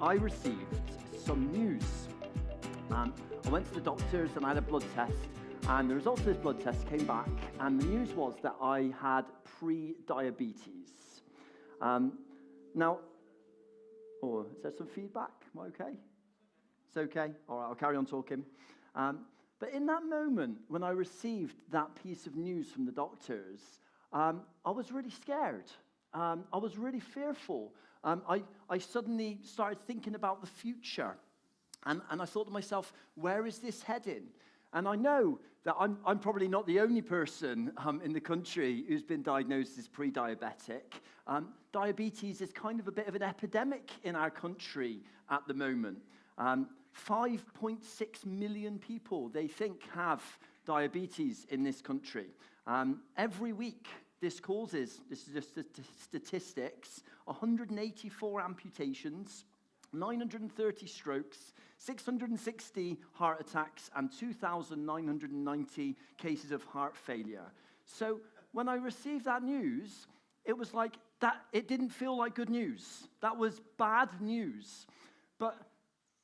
I received some news. I went to the doctors and I had a blood test, and the results of this blood test came back, and the news was that I had pre-diabetes. Now, is there some feedback? Am I okay? It's okay? All right, I'll carry on talking. But in that moment, when I received that piece of news from the doctors, I was really scared. I was really fearful. I suddenly started thinking about the future. And I thought to myself, where is this heading? And I know that I'm probably not the only person in the country who's been diagnosed as pre-diabetic. Diabetes is kind of a bit of an epidemic in our country at the moment. 5.6 million people, they think, have diabetes in this country. Every week, this is just statistics, 184 amputations, 930 strokes, 660 heart attacks, and 2,990 cases of heart failure. So when I received that news, it was like that. It didn't feel like good news. That was bad news. But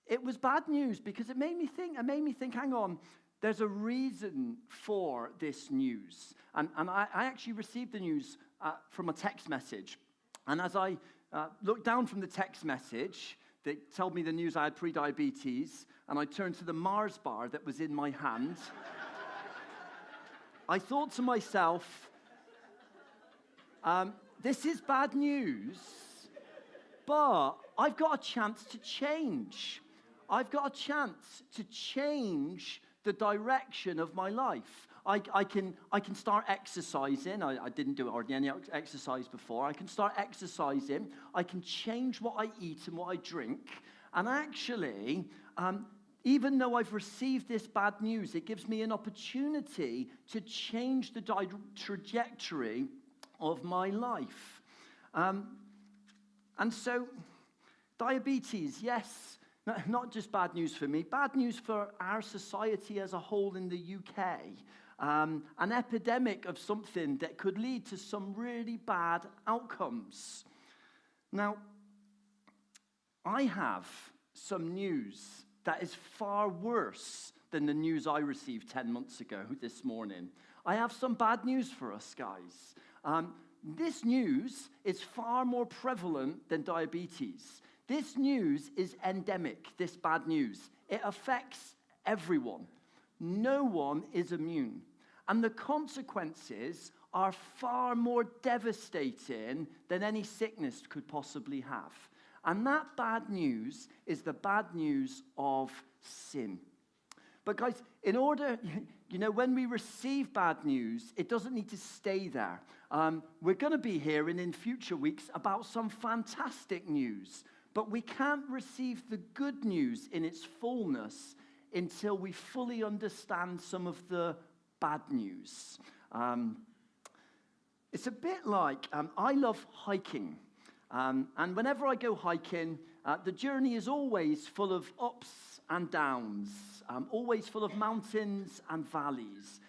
it was bad news because it made me think, hang on, there's a reason for this news. And I actually received the news from a text message. And as I looked down from the text message, they told me the news I had pre-diabetes, and I turned to the Mars bar that was in my hand. I thought to myself, this is bad news, but I've got a chance to change. I've got a chance to change the direction of my life. I can start exercising. I didn't do hardly any exercise before. I can start exercising. I can change what I eat and what I drink. And actually, even though I've received this bad news, it gives me an opportunity to change the trajectory of my life. And so, diabetes, yes, not just bad news for me, bad news for our society as a whole in the UK. An epidemic of something that could lead to some really bad outcomes. Now, I have some news that is far worse than the news I received 10 months ago this morning. I have some bad news for us, guys. This news is far more prevalent than diabetes. This news is endemic, this bad news. It affects everyone. No one is immune. And the consequences are far more devastating than any sickness could possibly have. And that bad news is the bad news of sin. But guys, in order, when we receive bad news, it doesn't need to stay there. We're going to be hearing in future weeks about some fantastic news. But we can't receive the good news in its fullness until we fully understand some of the bad news. It's a bit like, I love hiking. And whenever I go hiking, the journey is always full of ups and downs, always full of mountains and valleys.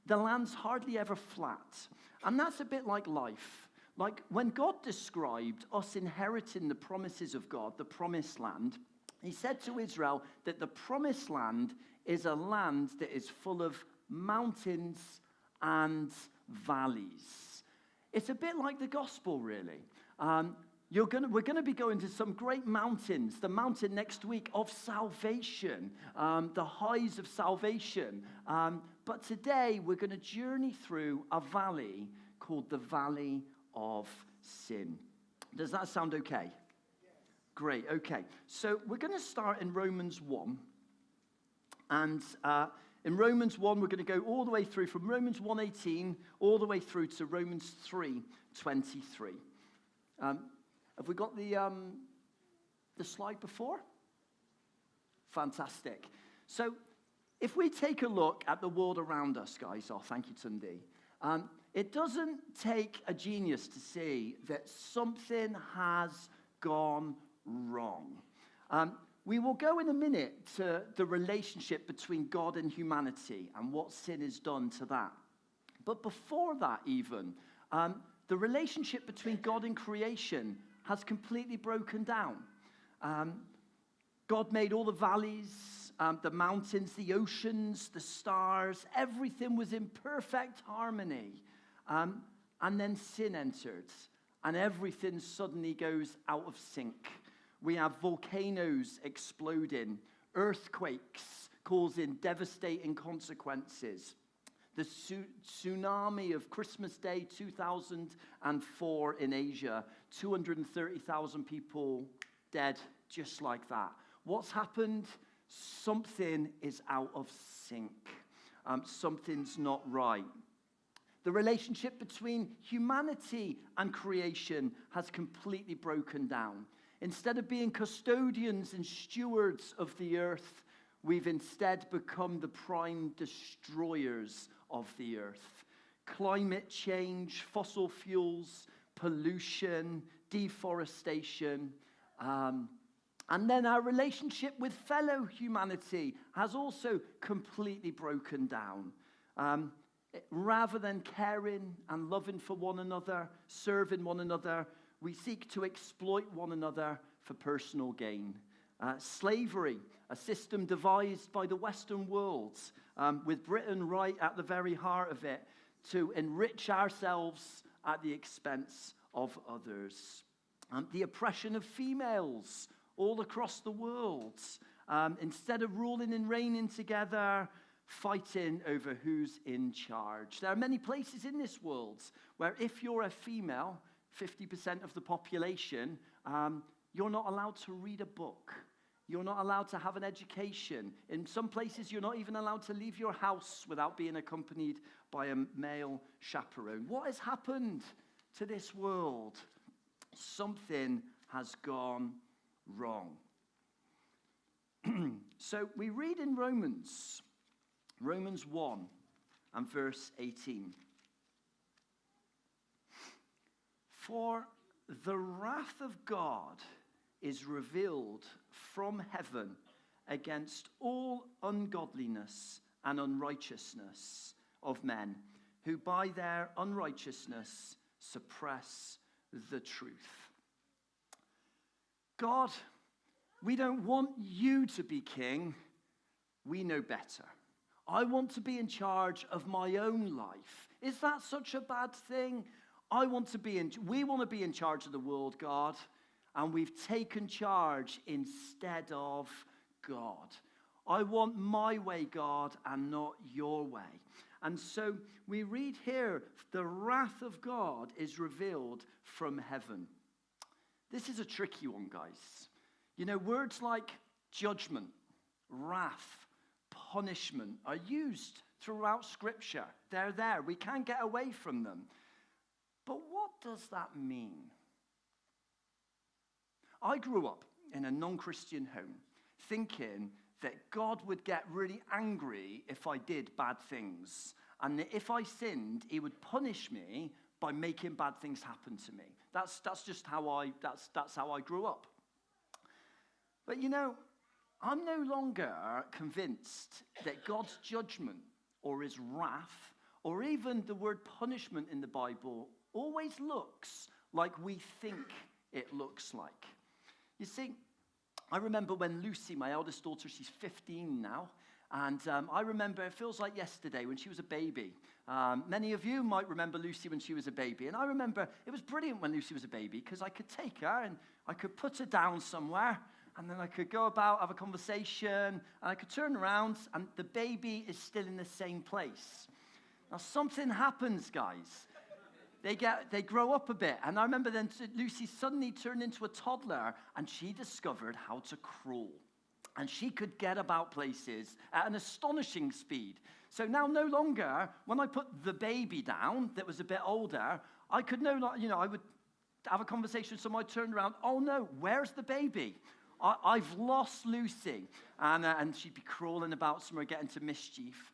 The land's hardly ever flat. And that's a bit like life. Like when God described us inheriting the promises of God, the promised land, he said to Israel that the promised land is a land that is full of mountains and valleys. It's a bit like the gospel, really. We're going to be going to some great mountains, the mountain next week of salvation, the highs of salvation. But today we're going to journey through a valley called the Valley of Sin. Does that sound okay? Yes. Great, okay. So we're going to start in Romans 1. And in Romans 1, we're going to go all the way through from Romans 1:18 all the way through to Romans 3:23. Have we got the slide before? Fantastic. So if we take a look at the world around us, guys, thank you, Tundi. It doesn't take a genius to see that something has gone wrong. We will go in a minute to the relationship between God and humanity and what sin has done to that. But before that even, the relationship between God and creation has completely broken down. God made all the valleys, the mountains, the oceans, the stars. Everything was in perfect harmony. And then sin entered, and everything suddenly goes out of sync. We have volcanoes exploding, earthquakes causing devastating consequences. The tsunami of Christmas Day 2004 in Asia, 230,000 people dead just like that. What's happened? Something is out of sync. Something's not right. The relationship between humanity and creation has completely broken down. Instead of being custodians and stewards of the earth, we've instead become the prime destroyers of the earth. Climate change, fossil fuels, pollution, deforestation, and then our relationship with fellow humanity has also completely broken down. Rather than caring and loving for one another, serving one another, we seek to exploit one another for personal gain. Slavery, a system devised by the Western world, with Britain right at the very heart of it, to enrich ourselves at the expense of others. The oppression of females all across the world. Instead of ruling and reigning together, fighting over who's in charge. There are many places in this world where if you're a female, 50% of the population, you're not allowed to read a book. You're not allowed to have an education. In some places, you're not even allowed to leave your house without being accompanied by a male chaperone. What has happened to this world? Something has gone wrong. So we read in Romans 1 and verse 18. For the wrath of God is revealed from heaven against all ungodliness and unrighteousness of men, who by their unrighteousness suppress the truth. God, we don't want you to be king. We know better. I want to be in charge of my own life. Is that such a bad thing? We want to be in charge of the world, God, and we've taken charge instead of God. I want my way, God, and not your way. And so we read here, the wrath of God is revealed from heaven. This is a tricky one, guys. You know, words like judgment, wrath, punishment are used throughout Scripture. They're there. We can't get away from them. But what does that mean? I grew up in a non-Christian home thinking that God would get really angry if I did bad things, and that if I sinned, he would punish me by making bad things happen to me. That's just how I grew up. But you know, I'm no longer convinced that God's judgment or his wrath or even the word punishment in the Bible always looks like we think it looks like. You see, I remember when Lucy, my eldest daughter, she's 15 now, and I remember, it feels like yesterday, when she was a baby. Many of you might remember Lucy when she was a baby, and I remember it was brilliant when Lucy was a baby because I could take her and I could put her down somewhere, and then I could go about, have a conversation, and I could turn around, and the baby is still in the same place. Now, something happens, guys. They grow up a bit. And I remember then Lucy suddenly turned into a toddler, and she discovered how to crawl. And she could get about places at an astonishing speed. So now no longer, when I put the baby down that was a bit older, I could I would have a conversation with someone, I turned around, oh no, where's the baby? I've lost Lucy. And she'd be crawling about somewhere, getting to mischief.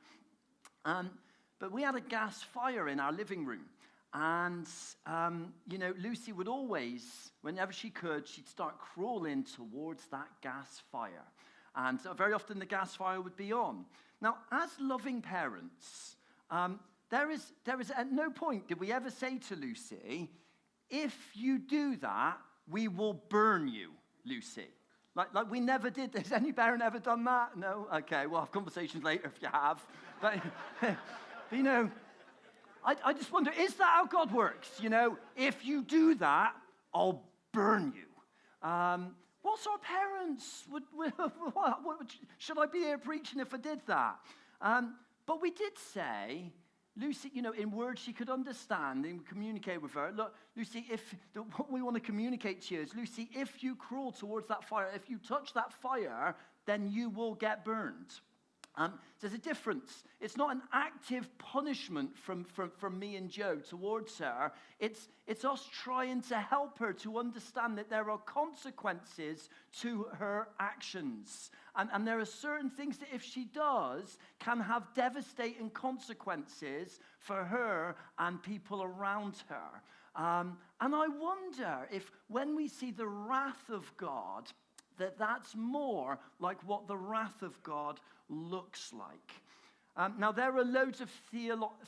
But we had a gas fire in our living room. And, Lucy would always, whenever she could, she'd start crawling towards that gas fire. And very often the gas fire would be on. Now, as loving parents, there is at no point did we ever say to Lucy, if you do that, we will burn you, Lucy. Like we never did this. Any parent ever done that? No? Okay, we'll have conversations later if you have. But, you know, I just wonder, is that how God works? You know, if you do that, I'll burn you. What's our parents? Should I be here preaching if I did that? But we did say, Lucy, you know, in words she could understand and communicate with her. Look, Lucy, what we want to communicate to you is, Lucy, if you crawl towards that fire, if you touch that fire, then you will get burned. There's a difference. It's not an active punishment from me and Joe towards her. It's us trying to help her to understand that there are consequences to her actions. And there are certain things that if she does can have devastating consequences for her and people around her. And I wonder if when we see the wrath of God, that's more like what the wrath of God looks like. Now, there are loads of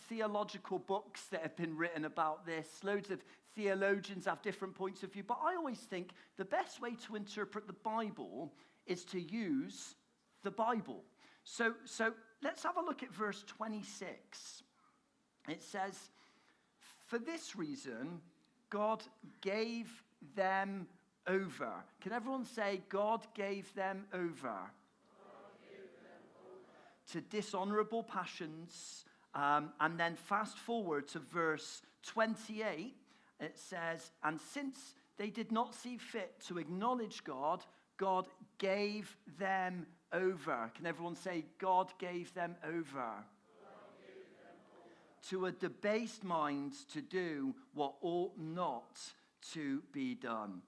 theological books that have been written about this. Loads of theologians have different points of view. But I always think the best way to interpret the Bible is to use the Bible. So let's have a look at verse 26. It says, "For this reason, God gave them over." Can everyone say, God gave them over? To dishonorable passions. And then fast forward to verse 28. It says, "And since they did not see fit to acknowledge God, God gave them over." Can everyone say, God gave them over? To a debased mind to do what ought not to be done.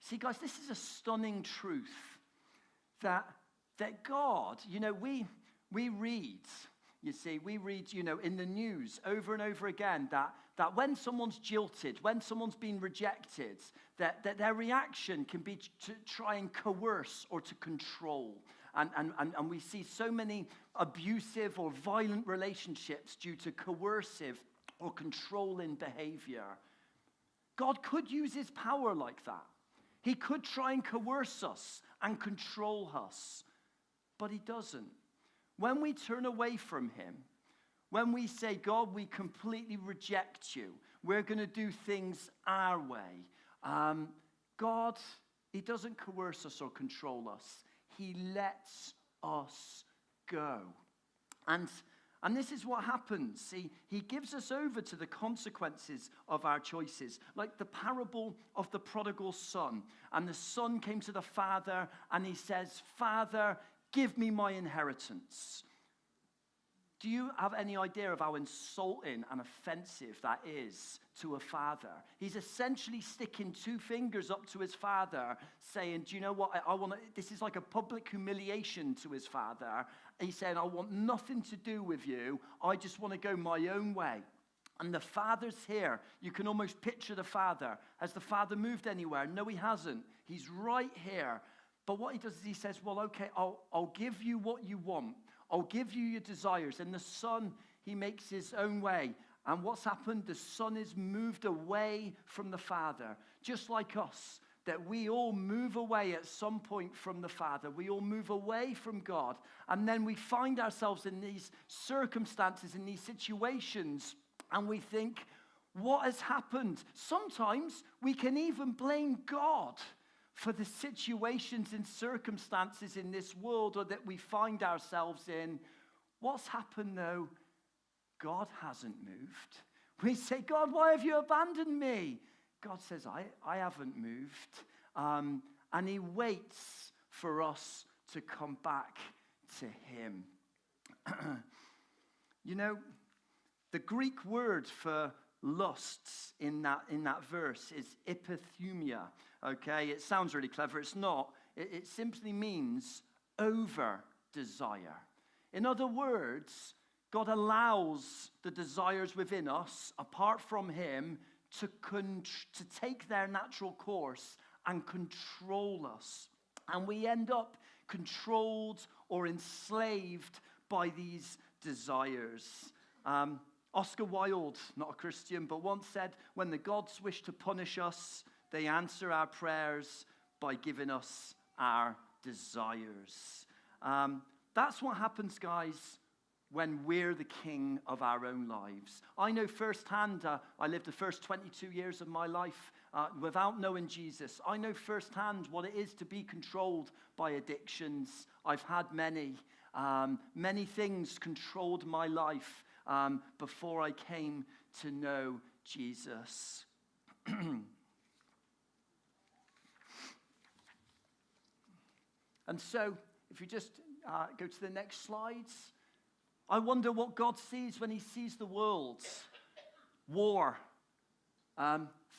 See, guys, this is a stunning truth that God, you know, we read, you know, in the news over and over again that when someone's jilted, when someone's been rejected, that their reaction can be to try and coerce or to control. And we see so many abusive or violent relationships due to coercive or controlling behavior. God could use his power like that. He could try and coerce us and control us, but he doesn't. When we turn away from him, when we say, God, we completely reject you, we're going to do things our way, God, he doesn't coerce us or control us. He lets us go. And this is what happens. He gives us over to the consequences of our choices. Like the parable of the prodigal son. And the son came to the father and he says, "Father, give me my inheritance." Do you have any idea of how insulting and offensive that is to a father? He's essentially sticking two fingers up to his father, saying, do you know what, this is like a public humiliation to his father. He's saying, I want nothing to do with you. I just want to go my own way. And the father's here. You can almost picture the father. Has the father moved anywhere? No, he hasn't. He's right here. But what he does is he says, well, okay, I'll give you what you want. I'll give you your desires. And the son, he makes his own way. And what's happened? The son is moved away from the father. Just like us, that we all move away at some point from the Father. We all move away from God. And then we find ourselves in these circumstances, in these situations, and we think, what has happened? Sometimes we can even blame God for the situations and circumstances in this world or that we find ourselves in. What's happened though? God hasn't moved. We say, God, why have you abandoned me? God says, I haven't moved. And he waits for us to come back to him. You know, the Greek word for lusts in that verse is epithumia. Okay, it sounds really clever. It's not. It simply means over desire. In other words, God allows the desires within us, apart from him, to take their natural course and control us. And we end up controlled or enslaved by these desires. Oscar Wilde, not a Christian, but once said, when the gods wish to punish us, they answer our prayers by giving us our desires. That's what happens, guys, when we're the king of our own lives. I know firsthand, I lived the first 22 years of my life without knowing Jesus. I know firsthand what it is to be controlled by addictions. I've had many. Many things controlled my life before I came to know Jesus. And so, if you just go to the next slides, I wonder what God sees when he sees the world. War.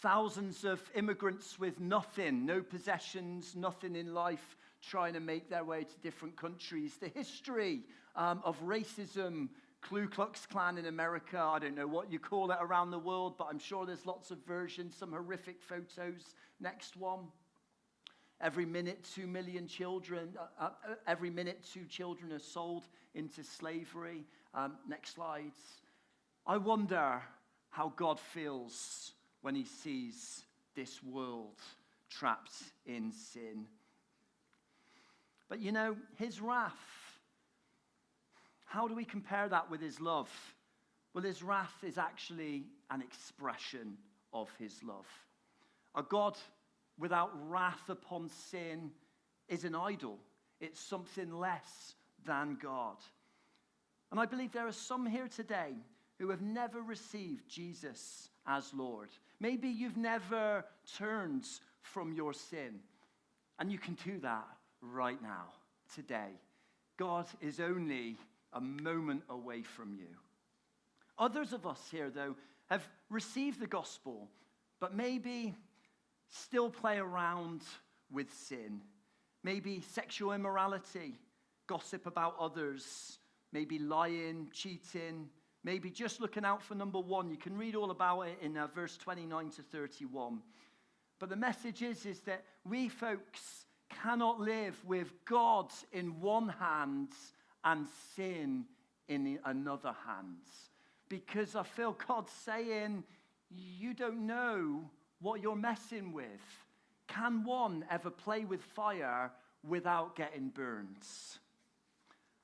Thousands of immigrants with nothing, no possessions, nothing in life, trying to make their way to different countries. The history of racism, Ku Klux Klan in America, I don't know what you call it around the world, but I'm sure there's lots of versions, some horrific photos. Next one. Every minute, 2 million children, every minute, 2 children are sold into slavery. Next slides. I wonder how God feels when he sees this world trapped in sin. But you know, his wrath, how do we compare that with his love? Well, his wrath is actually an expression of his love. A God without wrath upon sin is an idol. It's something less than God. And I believe there are some here today who have never received Jesus as Lord. Maybe you've never turned from your sin. And you can do that right now, today. God is only a moment away from you. Others of us here, though, have received the gospel, but maybe still play around with sin. Maybe sexual immorality, gossip about others, maybe lying, cheating, maybe just looking out for number one. You can read all about it in verse 29 to 31. But the message is that we folks cannot live with God in one hand and sin in another hand. Because I feel God saying, you don't know what you're messing with. Can one ever play with fire without getting burned?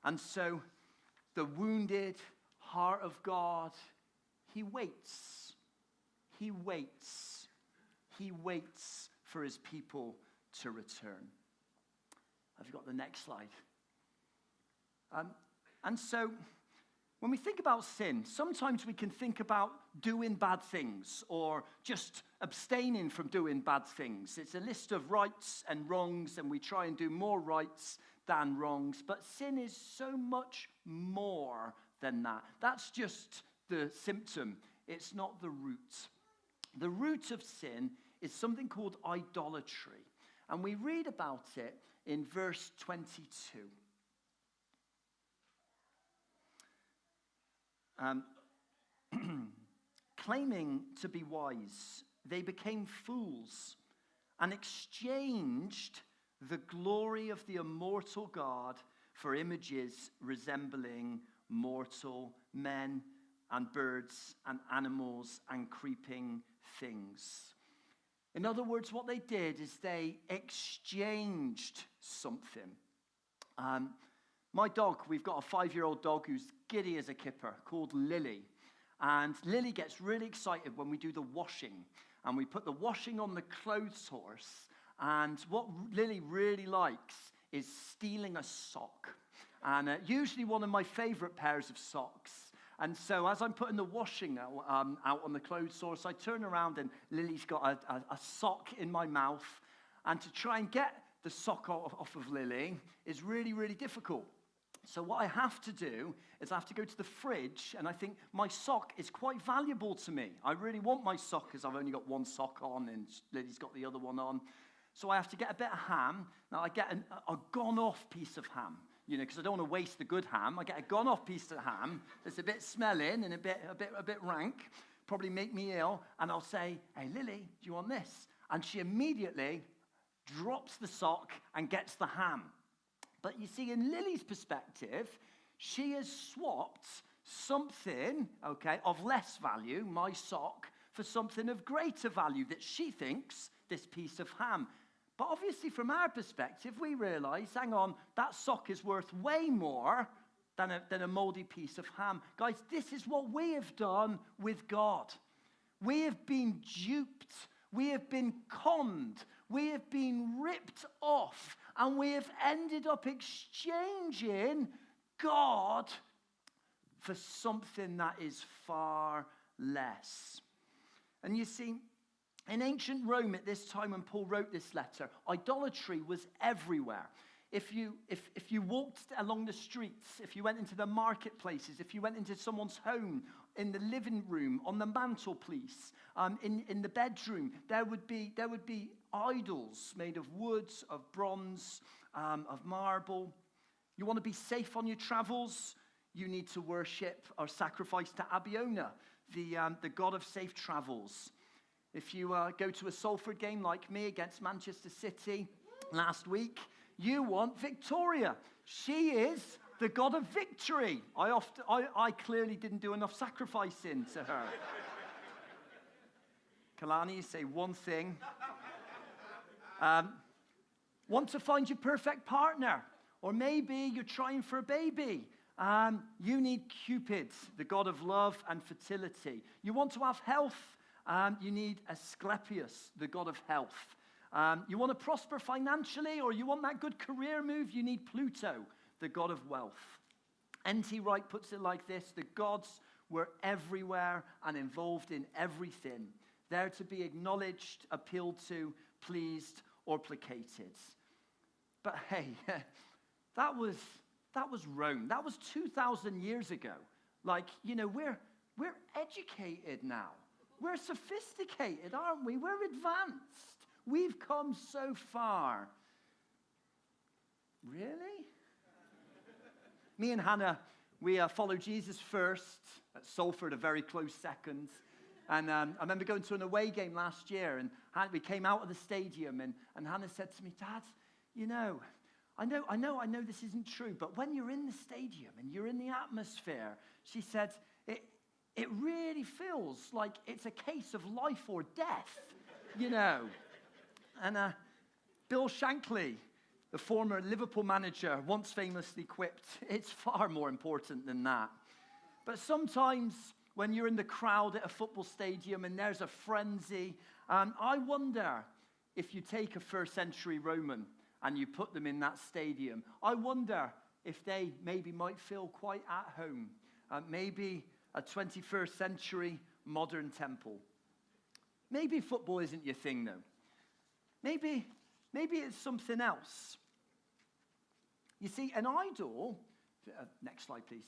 And so the wounded heart of God, he waits. He waits. He waits for his people to return. Have you got the next slide? And so when we think about sin, sometimes we can think about doing bad things or just abstaining from doing bad things. It's a list of rights and wrongs, and we try and do more rights than wrongs. But sin is so much more than that. That's just the symptom. It's not the root. The root of sin is something called idolatry. And we read about it in verse 22. Claiming to be wise, they became fools and exchanged the glory of the immortal God for images resembling mortal men and birds and animals and creeping things. In other words, what they did is they exchanged something. My dog, we've got a 5-year-old dog who's giddy as a kipper called Lily. And Lily gets really excited when we do the washing. And we put the washing on the clothes horse. And what Lily really likes is stealing a sock. And usually one of my favorite pairs of socks. And so as I'm putting the washing out on the clothes horse, I turn around and Lily's got a sock in my mouth. And to try and get the sock off of Lily is really, really difficult. So what I have to do is I have to go to the fridge, and I think my sock is quite valuable to me. I really want my sock because I've only got one sock on and Lily's got the other one on. So I have to get a bit of ham. Now I get a gone-off piece of ham, because I don't want to waste the good ham. I get a gone-off piece of ham that's a bit smelling and a bit rank, probably make me ill, and I'll say, "Hey Lily, do you want this?" And she immediately drops the sock and gets the ham. But you see, in Lily's perspective, she has swapped something, of less value, my sock, for something of greater value that she thinks, this piece of ham. But obviously, from our perspective, we realize, hang on, that sock is worth way more than a moldy piece of ham. Guys, this is what we have done with God. We have been duped. We have been conned. We have been ripped off. And we have ended up exchanging God for something that is far less. And you see, in ancient Rome at this time when Paul wrote this letter, idolatry was everywhere. If you walked along the streets, if you went into the marketplaces, if you went into someone's home, in the living room, on the mantelpiece, in the bedroom, there would be idols made of wood, of bronze, of marble. You want to be safe on your travels? You need to worship or sacrifice to Abiona, the god of safe travels. If you go to a Salford game like me against Manchester City last week, you want Victoria. She is the god of victory. I clearly didn't do enough sacrificing to her. Kalani, you say one thing. Want to find your perfect partner. Or maybe you're trying for a baby. You need Cupid, the god of love and fertility. You want to have health. You need Asclepius, the god of health. You want to prosper financially, or you want that good career move, you need Pluto, the god of wealth. N.T. Wright puts it like this: the gods were everywhere and involved in everything. They're to be acknowledged, appealed to, pleased, or placated. But hey, that was Rome. That was 2,000 years ago. Like, we're educated now. We're sophisticated, aren't we? We're advanced. We've come so far. Really? Me and Hannah, we followed Jesus first, at Salford a very close second. And I remember going to an away game last year, and we came out of the stadium, and Hannah said to me, Dad, I know this isn't true, but when you're in the stadium and you're in the atmosphere, she said, it really feels like it's a case of life or death, And Bill Shankly, the former Liverpool manager, once famously quipped, it's far more important than that. But sometimes when you're in the crowd at a football stadium and there's a frenzy, I wonder if you take a first century Roman and you put them in that stadium, I wonder if they maybe might feel quite at home. Maybe a 21st century modern temple. Maybe football isn't your thing, though. Maybe it's something else. You see, an idol, next slide, please.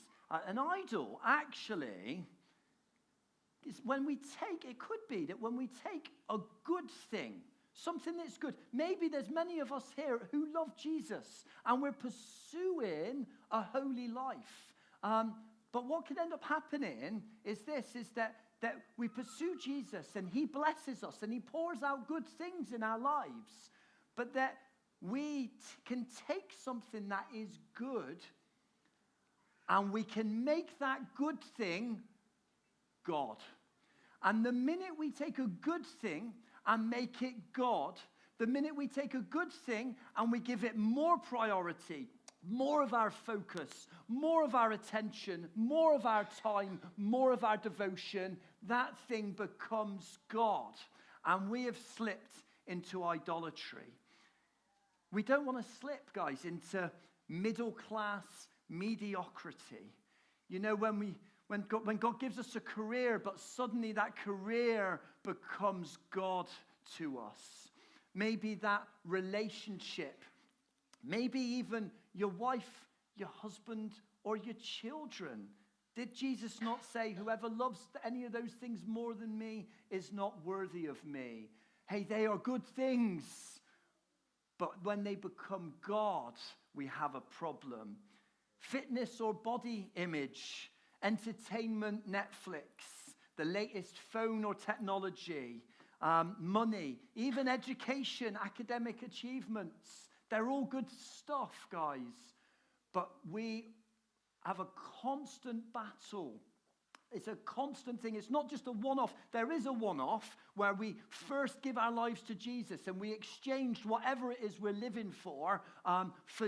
An idol actually is it could be that when we take a good thing, something that's good. Maybe there's many of us here who love Jesus and we're pursuing a holy life. But what can end up happening is that we pursue Jesus and he blesses us and he pours out good things in our lives. But that we can take something that is good and we can make that good thing God. And the minute we take a good thing and make it God, the minute we take a good thing and we give it more priority, more of our focus, more of our attention, more of our time, more of our devotion, that thing becomes God. And we have slipped into idolatry. We don't want to slip, guys, into middle class mediocrity. When God gives us a career, but suddenly that career becomes God to us. Maybe that relationship, maybe even your wife, your husband, or your children. Did Jesus not say, whoever loves any of those things more than me is not worthy of me? Hey, they are good things. But when they become God, we have a problem. Fitness or body image, entertainment, Netflix, the latest phone or technology, money, even education, academic achievements. They're all good stuff, guys. But we have a constant battle It's a constant thing. It's not just a one-off. There is a one-off where we first give our lives to Jesus and we exchange whatever it is we're living for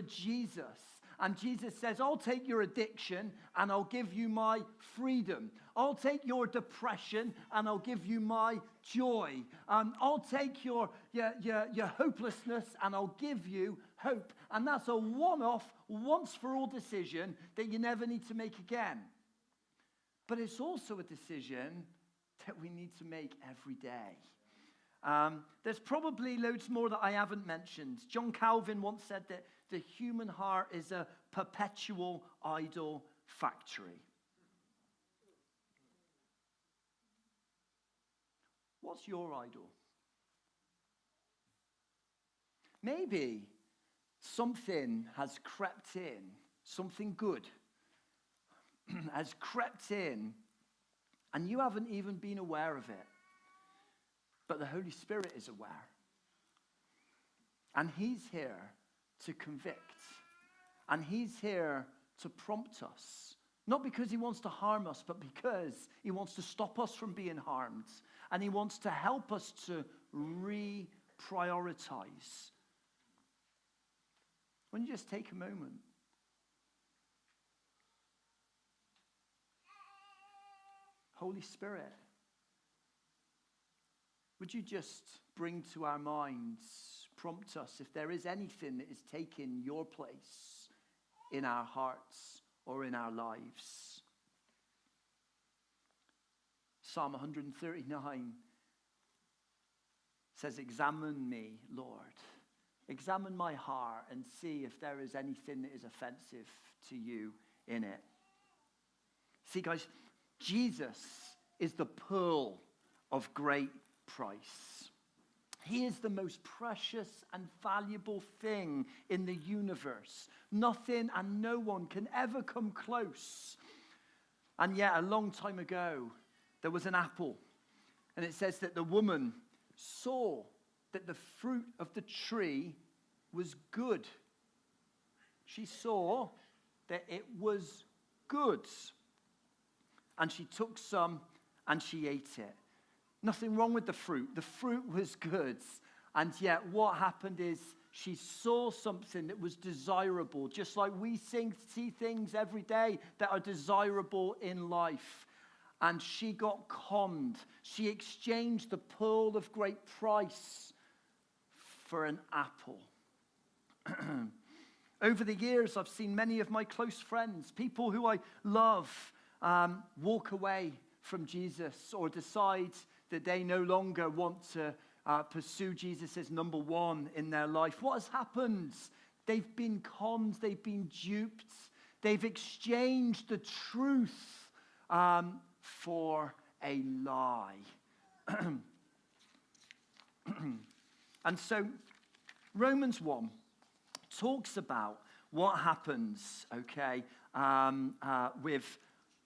Jesus. And Jesus says, I'll take your addiction and I'll give you my freedom. I'll take your depression and I'll give you my joy. I'll take your hopelessness and I'll give you hope. And that's a one-off, once-for-all decision that you never need to make again. But it's also a decision that we need to make every day. There's probably loads more that I haven't mentioned. John Calvin once said that the human heart is a perpetual idol factory. What's your idol? Maybe something has crept in, something good has crept in, and you haven't even been aware of it. But the Holy Spirit is aware. And he's here to convict. And he's here to prompt us. Not because he wants to harm us, but because he wants to stop us from being harmed. And he wants to help us to reprioritize. Why don't you just take a moment? Holy Spirit, would you just bring to our minds, prompt us if there is anything that is taking your place in our hearts or in our lives? Psalm 139 says, examine me, Lord. Examine my heart and see if there is anything that is offensive to you in it. See, guys, Jesus is the pearl of great price. He is the most precious and valuable thing in the universe. Nothing and no one can ever come close. And yet, a long time ago, there was an apple. And it says that the woman saw that the fruit of the tree was good. She saw that it was good. And she took some and she ate it. Nothing wrong with the fruit. The fruit was good. And yet what happened is she saw something that was desirable, just like we see things every day that are desirable in life. And she got conned. She exchanged the pearl of great price for an apple. Over the years, I've seen many of my close friends, people who I love, walk away from Jesus or decide that they no longer want to pursue Jesus as number one in their life. What has happened? They've been conned, they've been duped, they've exchanged the truth for a lie. And so Romans 1 talks about what happens, with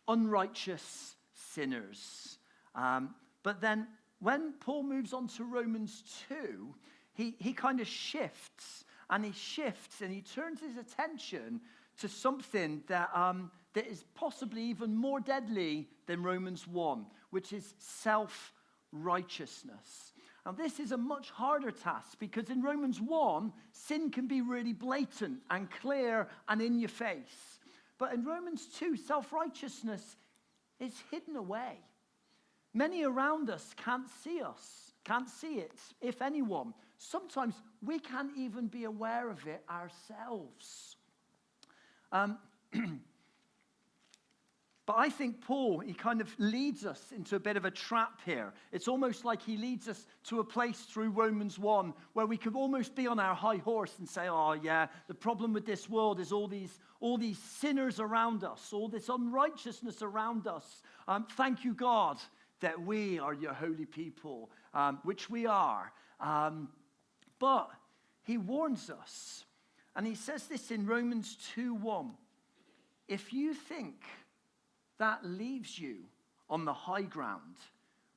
unrighteous sinners. But then when Paul moves on to Romans 2, he kind of shifts and he turns his attention to something that is possibly even more deadly than Romans 1, which is self-righteousness. Now, this is a much harder task because in Romans 1, sin can be really blatant and clear and in your face. But in Romans 2, self-righteousness is hidden away. Many around us can't see it, if anyone. Sometimes we can't even be aware of it ourselves. But I think Paul, he kind of leads us into a bit of a trap here. It's almost like he leads us to a place through Romans 1 where we could almost be on our high horse and say, oh yeah, the problem with this world is all these sinners around us, all this unrighteousness around us. Thank you, God, that we are your holy people, which we are. But he warns us, and he says this in Romans 2:1. If you think that leaves you on the high ground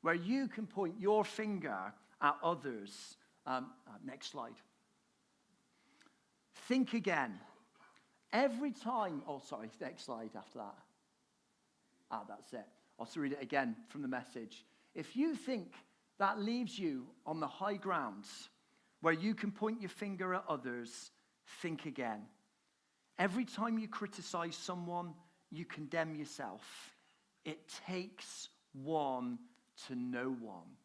where you can point your finger at others. Next slide. Think again. Every time, next slide after that. That's it. I'll read it again from the Message. If you think that leaves you on the high grounds where you can point your finger at others, think again. Every time you criticize someone, you condemn yourself. It takes one to know one.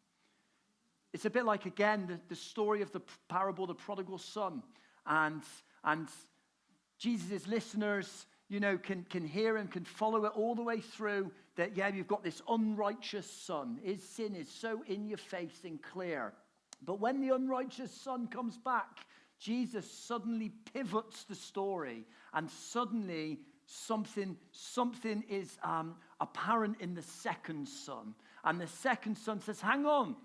It's a bit like, again, the story of the parable, the prodigal son. And Jesus' listeners, can hear and can follow it all the way through that, you've got this unrighteous son. His sin is so in your face and clear. But when the unrighteous son comes back, Jesus suddenly pivots the story, and suddenly something is apparent in the second son. And the second son says, hang on,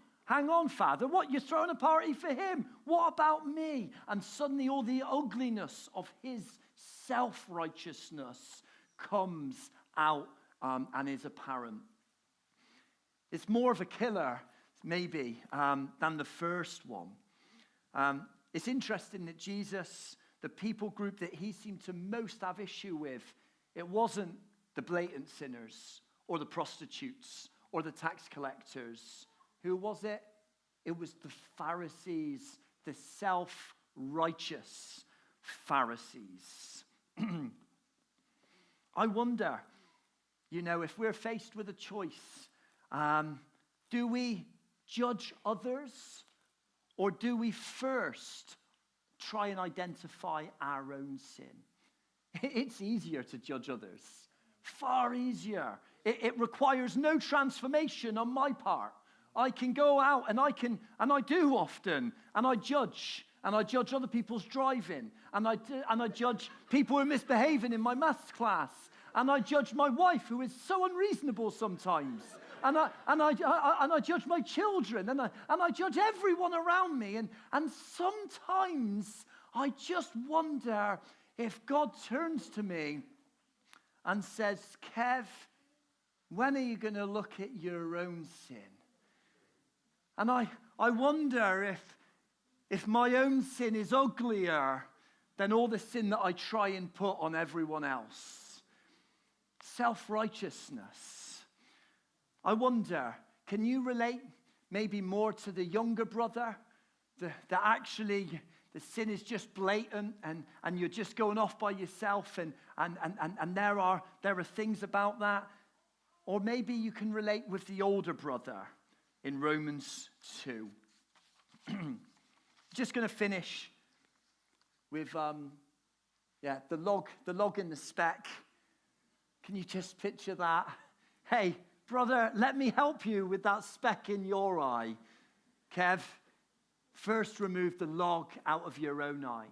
Father, what, you're throwing a party for him? What about me? And suddenly all the ugliness of his self-righteousness comes out and is apparent. It's more of a killer, maybe, than the first one. It's interesting that Jesus, the people group that he seemed to most have issue with, it wasn't the blatant sinners or the prostitutes or the tax collectors. Who was it? It was the Pharisees, the self-righteous Pharisees. I wonder, if we're faced with a choice, do we judge others, or do we first try and identify our own sin? It's easier to judge others, far easier. It requires no transformation on my part. I can go out and I do often, and I judge other people's driving, and I judge people who are misbehaving in my maths class, and I judge my wife who is so unreasonable sometimes, and I judge my children, and I judge everyone around me, and sometimes I just wonder if God turns to me and says, Kev, when are you going to look at your own sin? And I wonder if my own sin is uglier than all the sin that I try and put on everyone else. Self-righteousness. I wonder, can you relate maybe more to the younger brother? That actually the sin is just blatant, and you're just going off by yourself, and there are things about that. Or maybe you can relate with the older brother in Romans 2. Just going to finish with the log in the speck. Can you just picture that? Hey, brother, let me help you with that speck in your eye. Kev, first remove the log out of your own eye.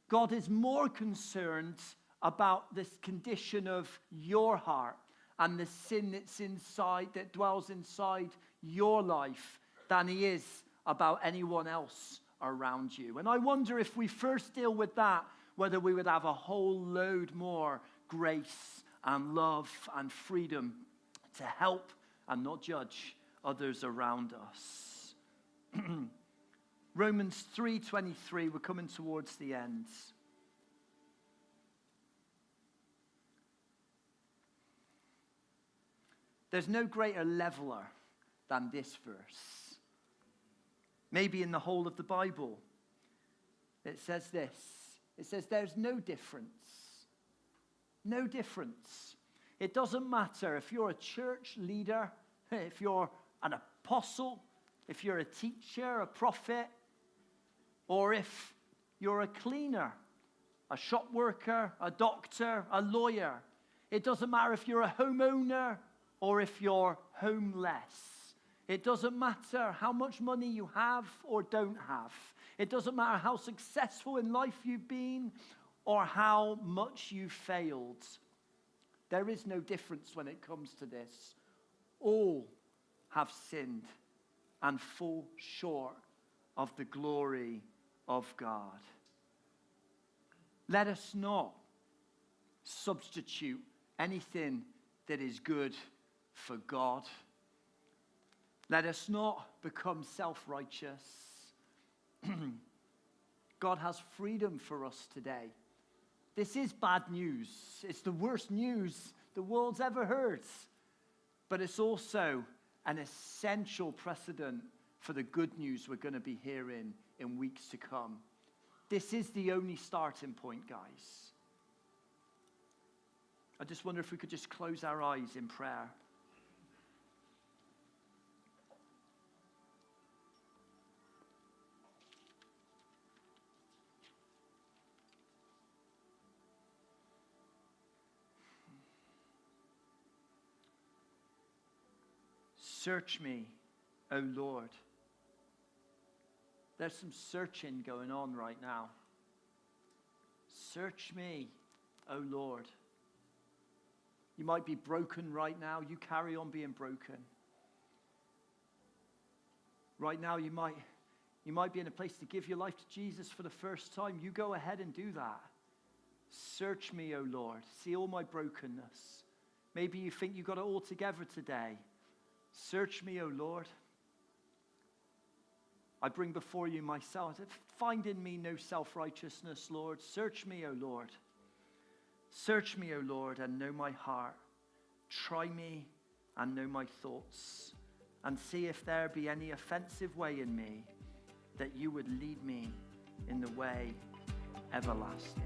God is more concerned about this condition of your heart and the sin that dwells inside your life than he is about anyone else around you. And I wonder if we first deal with that, whether we would have a whole load more grace and love and freedom to help and not judge others around us. Romans 3:23, we're coming towards the end. There's no greater leveler than this verse. Maybe in the whole of the Bible. It says this. It says there's no difference. No difference. It doesn't matter if you're a church leader, if you're an apostle, if you're a teacher, a prophet, or if you're a cleaner, a shop worker, a doctor, a lawyer. It doesn't matter if you're a homeowner or if you're homeless. It doesn't matter how much money you have or don't have. It doesn't matter how successful in life you've been or how much you've failed. There is no difference when it comes to this. All have sinned and fall short of the glory of God. Let us not substitute anything that is good for God. Let us not become self-righteous. God has freedom for us today. This is bad news. It's the worst news the world's ever heard. but it's also an essential precedent for the good news we're going to be hearing in weeks to come. This is the only starting point, guys. I just wonder if we could just close our eyes in prayer. Search me, O Lord. There's some searching going on right now. Search me, O Lord. You might be broken right now. You carry on being broken. Right now, you might be in a place to give your life to Jesus for the first time. You go ahead and do that. Search me, O Lord. See all my brokenness. Maybe you think you got it all together today. Search me, O Lord. I bring before you myself. Find in me no self-righteousness, Lord. Search me, O Lord. Search me, O Lord, and know my heart. Try me and know my thoughts. And see if there be any offensive way in me, that you would lead me in the way everlasting.